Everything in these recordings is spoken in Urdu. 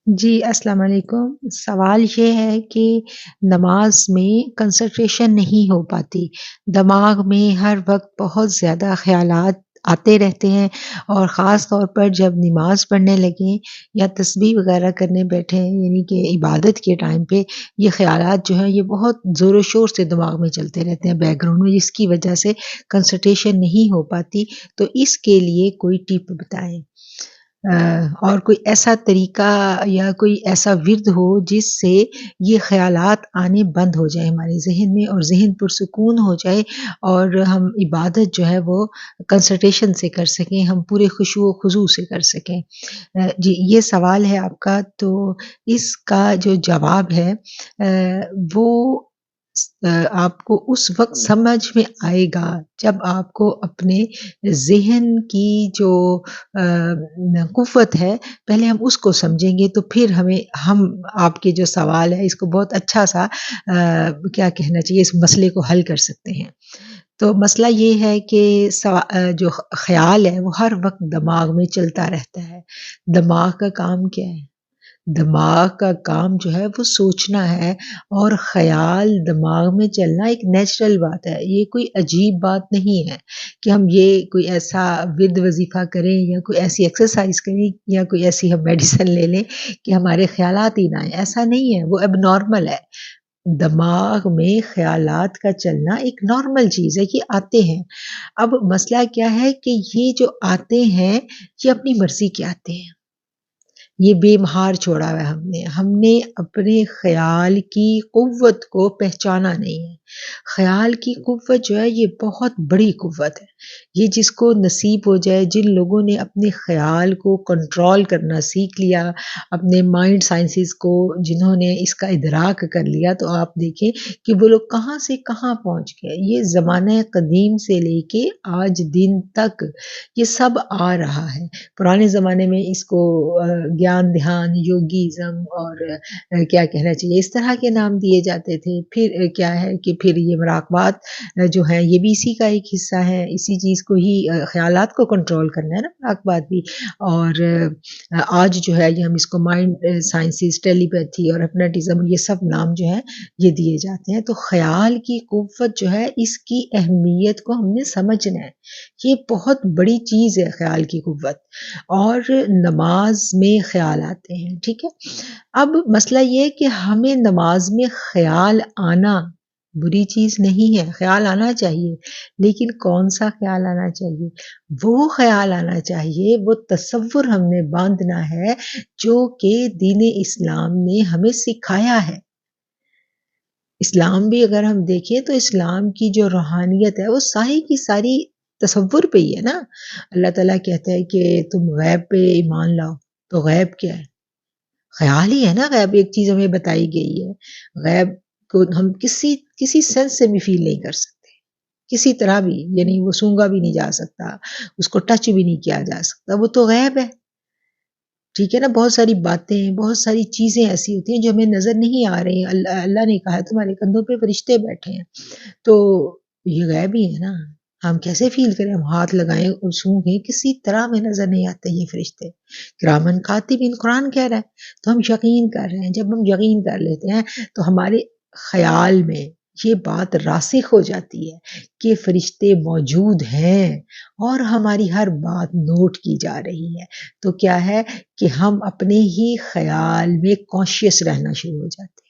جی، السلام علیکم۔ سوال یہ ہے کہ نماز میں کنسنٹریشن نہیں ہو پاتی۔ دماغ میں ہر وقت بہت زیادہ خیالات آتے رہتے ہیں اور خاص طور پر جب نماز پڑھنے لگیں یا تسبیح وغیرہ کرنے بیٹھیں یعنی کہ عبادت کے ٹائم پہ یہ خیالات جو ہیں یہ بہت زور و شور سے دماغ میں چلتے رہتے ہیں بیک گراؤنڈ میں، جس کی وجہ سے کنسنٹریشن نہیں ہو پاتی۔ تو اس کے لیے کوئی ٹپ بتائیں؟ اور کوئی ایسا طریقہ یا کوئی ایسا ورد ہو جس سے یہ خیالات آنے بند ہو جائیں ہمارے ذہن میں اور ذہن پرسکون ہو جائے اور ہم عبادت جو ہے وہ کنسنٹریشن سے کر سکیں، ہم پورے خشوع و خضوع سے کر سکیں۔ جی، یہ سوال ہے آپ کا، تو اس کا جو جواب ہے وہ آپ کو اس وقت سمجھ میں آئے گا جب آپ کو اپنے ذہن کی جو قوت ہے پہلے ہم اس کو سمجھیں گے تو پھر ہم آپ کے جو سوال ہے اس کو بہت اچھا سا کیا کہنا چاہیے، اس مسئلے کو حل کر سکتے ہیں۔ تو مسئلہ یہ ہے کہ جو خیال ہے وہ ہر وقت دماغ میں چلتا رہتا ہے۔ دماغ کا کام کیا ہے؟ دماغ کا کام جو ہے وہ سوچنا ہے، اور خیال دماغ میں چلنا ایک نیچرل بات ہے، یہ کوئی عجیب بات نہیں ہے کہ ہم یہ کوئی ایسا ورد وظیفہ کریں یا کوئی ایسی ایکسرسائز کریں یا کوئی ایسی ہم میڈیسن لے لیں کہ ہمارے خیالات ہی نہ آئیں، ایسا نہیں ہے، وہ اب نارمل ہے۔ دماغ میں خیالات کا چلنا ایک نارمل چیز ہے، یہ آتے ہیں۔ اب مسئلہ کیا ہے کہ یہ جو آتے ہیں یہ اپنی مرضی کے آتے ہیں، یہ بے مہار چھوڑا ہوا ہے ہم نے اپنے خیال کی قوت کو پہچانا نہیں ہے۔ خیال کی قوت جو ہے یہ بہت بڑی قوت ہے، یہ جس کو نصیب ہو جائے، جن لوگوں نے اپنے خیال کو کنٹرول کرنا سیکھ لیا، اپنے مائنڈ سائنسز کو جنہوں نے اس کا ادراک کر لیا، تو آپ دیکھیں کہ وہ لوگ کہاں سے کہاں پہنچ گئے۔ یہ زمانہ قدیم سے لے کے آج دن تک یہ سب آ رہا ہے۔ پرانے زمانے میں اس کو گیان دھیان، یوگیزم اور کیا کہنا چاہیے اس طرح کے نام دیے جاتے تھے۔ پھر کیا ہے کہ پھر یہ مراقبات جو ہیں یہ بھی اسی کا ایک حصہ ہے، اسی چیز کو ہی خیالات کو کنٹرول کرنا ہے نا مراقبات بھی۔ اور آج جو ہے یہ ہم اس کو مائنڈ سائنسز، ٹیلی پیتھی اور ہپناٹزم، یہ سب نام جو ہے یہ دیے جاتے ہیں۔ تو خیال کی قوت جو ہے اس کی اہمیت کو ہم نے سمجھنا ہے، یہ بہت بڑی چیز ہے خیال کی قوت۔ اور نماز میں خیال آتے ہیں، ٹھیک ہے۔ اب مسئلہ یہ ہے کہ ہمیں نماز میں خیال آنا بری چیز نہیں ہے، خیال آنا چاہیے، لیکن کون سا خیال آنا چاہیے؟ وہ خیال آنا چاہیے، وہ تصور ہم نے باندھنا ہے جو کہ دین اسلام نے ہمیں سکھایا ہے۔ اسلام بھی اگر ہم دیکھیں تو اسلام کی جو روحانیت ہے وہ ساری کی ساری تصور پہ ہی ہے نا۔ اللہ تعالیٰ کہتا ہے کہ تم غیب پہ ایمان لاؤ، تو غیب کیا ہے؟ خیال ہی ہے نا، غیب ایک چیز ہمیں بتائی گئی ہے۔ غیب کو ہم کسی سینس سے بھی فیل نہیں کر سکتے، کسی طرح بھی، یعنی وہ سونگا بھی نہیں جا سکتا، اس کو ٹچ بھی نہیں کیا جا سکتا، وہ تو غیب ہے، ٹھیک ہے نا۔ بہت ساری باتیں، بہت ساری چیزیں ایسی ہوتی ہیں جو ہمیں نظر نہیں آ رہی ہیں۔ اللہ نے کہا ہے تمہارے کندھوں پہ فرشتے بیٹھے ہیں، تو یہ غیب ہی ہے نا۔ ہم کیسے فیل کریں؟ ہم ہاتھ لگائیں اور سونگیں، کسی طرح ہمیں نظر نہیں آتے یہ فرشتے۔ کرامن کاتبین قرآن کہہ رہا ہے، تو ہم یقین کر رہے ہیں۔ جب ہم یقین کر لیتے ہیں تو ہمارے خیال میں یہ بات راسخ ہو جاتی ہے کہ فرشتے موجود ہیں اور ہماری ہر بات نوٹ کی جا رہی ہے۔ تو کیا ہے کہ ہم اپنے ہی خیال میں کانشیس رہنا شروع ہو جاتے ہیں۔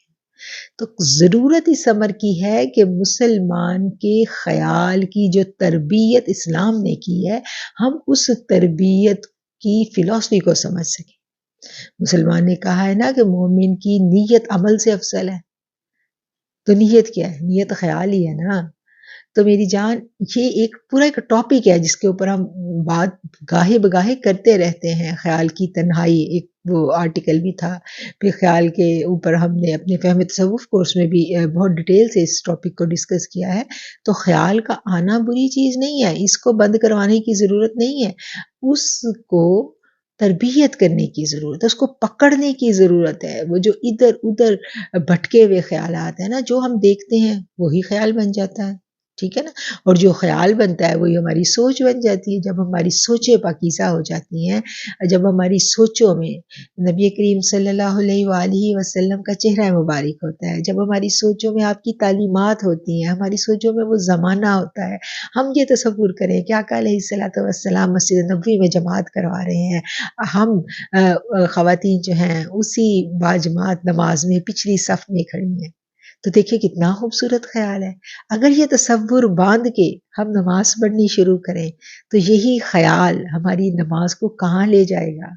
تو ضرورت اس امر کی ہے کہ مسلمان کے خیال کی جو تربیت اسلام نے کی ہے، ہم اس تربیت کی فلسفی کو سمجھ سکیں۔ مسلمان نے کہا ہے نا کہ مومن کی نیت عمل سے افضل ہے، تو نیت کیا ہے؟ نیت خیال ہی ہے نا۔ تو میری جان، یہ ایک پورا ایک ٹاپک ہے جس کے اوپر ہم بات گاہے بگاہے کرتے رہتے ہیں۔ خیال کی تنہائی ایک وہ آرٹیکل بھی تھا، پھر خیال کے اوپر ہم نے اپنے فہم تصوف کورس میں بھی بہت ڈیٹیل سے اس ٹاپک کو ڈسکس کیا ہے۔ تو خیال کا آنا بری چیز نہیں ہے، اس کو بند کروانے کی ضرورت نہیں ہے، اس کو تربیت کرنے کی ضرورت ہے، اس کو پکڑنے کی ضرورت ہے۔ وہ جو ادھر ادھر بھٹکے ہوئے خیالات ہیں نا، جو ہم دیکھتے ہیں وہی خیال بن جاتا ہے، ٹھیک ہے نا؟ اور جو خیال بنتا ہے وہی ہماری سوچ بن جاتی ہے. جب ہماری سوچیں پاکیزہ ہو جاتی ہیں، جب ہماری سوچوں میں نبی کریم صلی اللہ علیہ وآلہ وسلم کا چہرہ مبارک ہوتا ہے، جب ہماری سوچوں میں آپ کی تعلیمات ہوتی ہیں، ہماری سوچوں میں وہ زمانہ ہوتا ہے، ہم یہ تصور کریں کہ آقا علیہ الصلوۃ والسلام مسجد نبوی میں جماعت کروا رہے ہیں، ہم خواتین جو ہیں اسی باجماعت نماز میں پچھلی صف میں کھڑی ہیں، تو دیکھیں کتنا خوبصورت خیال ہے. اگر یہ تصور باندھ کے ہم نماز پڑھنی شروع کریں تو یہی خیال ہماری نماز کو کہاں لے جائے گا.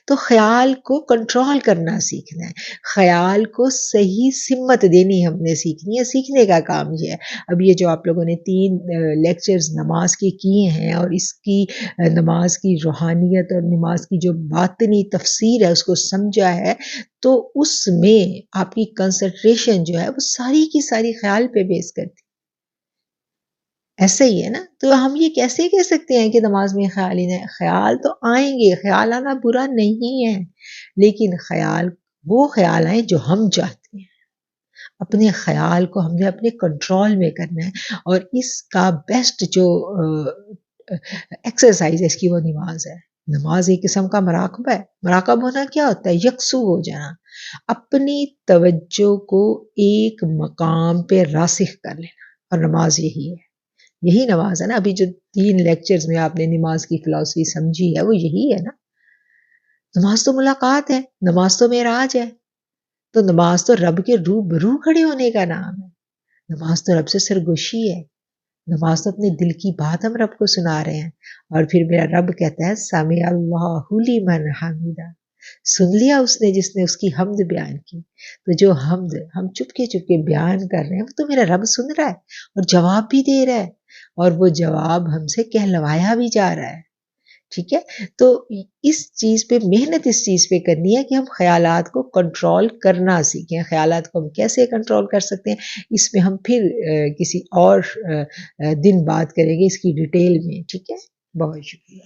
تو خیال کو کنٹرول کرنا سیکھنا ہے، خیال کو صحیح سمت دینی ہم نے سیکھنی ہے. سیکھنے کا کام یہ ہے. اب یہ جو آپ لوگوں نے 3 لیکچرز نماز کے کیے ہیں اور اس کی نماز کی روحانیت اور نماز کی جو باطنی تفسیر ہے اس کو سمجھا ہے، تو اس میں آپ کی کنسنٹریشن جو ہے وہ ساری کی ساری خیال پہ بیس کرتی. ایسا ہی ہے نا. تو ہم یہ کیسے کہہ سکتے ہیں کہ نماز میں خیال ہی نہیں؟ خیال تو آئیں گے، خیال آنا برا نہیں ہے، لیکن خیال وہ خیال آئیں جو ہم چاہتے ہیں. اپنے خیال کو ہم نے اپنے کنٹرول میں کرنا ہے، اور اس کا بیسٹ جو ایکسرسائز ہے اس کی وہ نماز ہے. نماز ایک قسم کا مراقبہ ہے. مراقب ہونا کیا ہوتا ہے؟ یکسو ہو جانا، اپنی توجہ کو ایک مقام پہ راسخ کر لینا، اور نماز یہی ہے. یہی نماز ہے نا. ابھی جو 3 لیکچرز میں آپ نے نماز کی فلسفی سمجھی ہے وہ یہی ہے نا. نماز تو ملاقات ہے، نماز تو معراج ہے. تو نماز تو رب کے روبرو کھڑے ہونے کا نام ہے. نماز تو رب سے سرگوشی ہے. نماز تو اپنے دل کی بات ہم رب کو سنا رہے ہیں. اور پھر میرا رب کہتا ہے سمع اللہ لمن حمیدہ، سن لیا اس نے جس نے اس کی حمد بیان کی. تو جو حمد ہم چپکے چپکے بیان کر رہے ہیں وہ تو میرا رب سن رہا ہے اور جواب بھی دے رہا ہے، اور وہ جواب ہم سے کہلوایا بھی جا رہا ہے. ٹھیک ہے. تو اس چیز پہ محنت اس چیز پہ کرنی ہے کہ ہم خیالات کو کنٹرول کرنا سیکھیں. خیالات کو ہم کیسے کنٹرول کر سکتے ہیں اس میں ہم پھر کسی اور دن بات کریں گے اس کی ڈیٹیل میں. ٹھیک ہے. بہت شکریہ.